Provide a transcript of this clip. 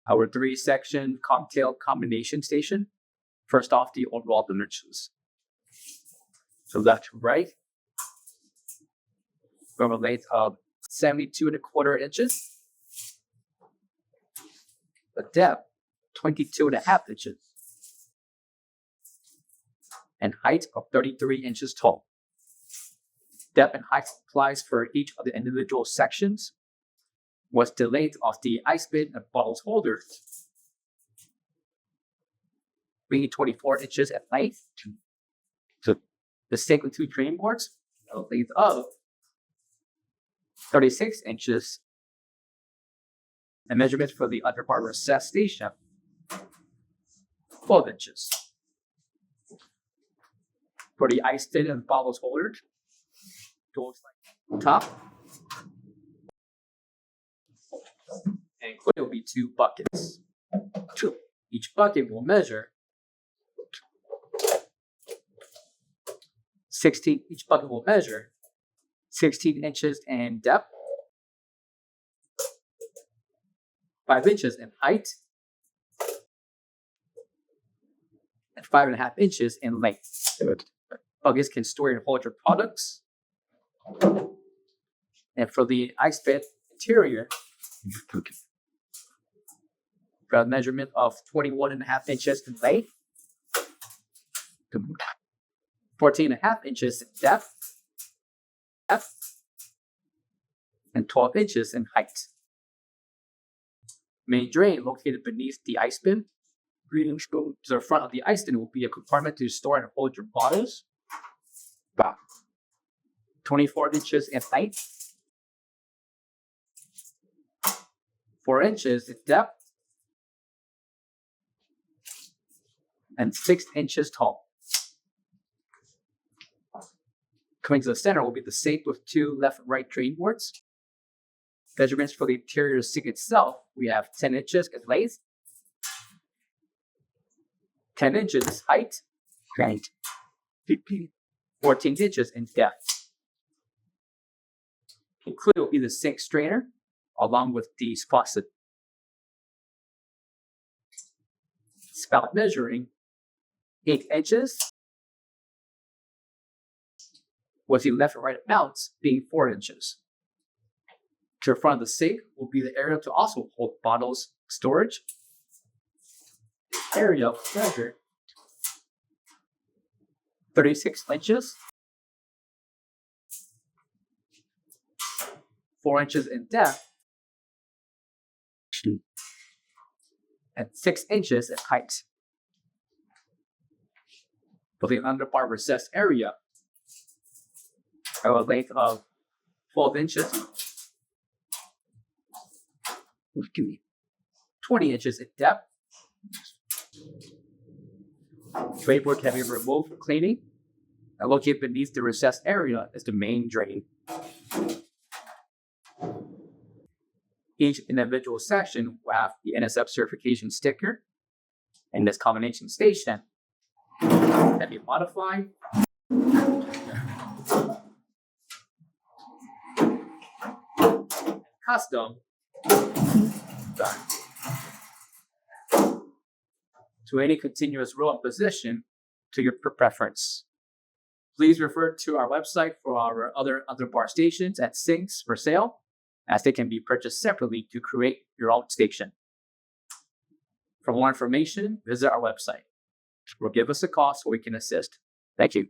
our 3-section cocktail combination station. First off, the overall dimensions. So left to right, we have a length of 72.25 inches. The depth, 22.5 inches. And height of 33 inches tall. Depth and height applies for each of the individual sections. Was the length of the ice bin and bottles holder being 24 inches at length. So the sink with 2 drain boards, a length of 36 inches. And measurements for the underbar recess station, 12 inches. For the ice bin and bottles holder, goes like top. And it will be 2 buckets. 2. Each bucket will measure 16. Each bucket will measure 16 inches in depth, 5 inches in height, and 5.5 inches in length. Buckets can store and hold your products. And for the ice bin interior, got a measurement of 21.5 inches in length, 14.5 inches in depth, and 12 inches in height. Main drain located beneath the ice bin. To the front of the ice bin will be a compartment to store and hold your bottles. About 24 inches in height, 4 inches in depth, and 6 inches tall. Coming to the center will be the sink with 2 left and right drain boards. Measurements for the interior sink itself, we have 10 inches in length, 10 inches height, 14 inches in depth. Included will be the sink strainer, along with the faucet. Spout measuring 8 inches, with the left and right mounts being 4 inches. To the front of the sink will be the area to also hold bottles storage. Area measured 36 inches, 4 inches in depth, and 6 inches in height. For the underbar recess area, a length of 12 inches, 20 inches in depth. Drainboard can be removed for cleaning. And located beneath the recess area is the main drain. Each individual section will have the NSF certification sticker, and this combination station can be modified custom to any continuous row and position to your preference. Please refer to our website for our other bar stations and sinks for sale, as they can be purchased separately to create your own station. For more information, visit our website or give us a call so we can assist. Thank you.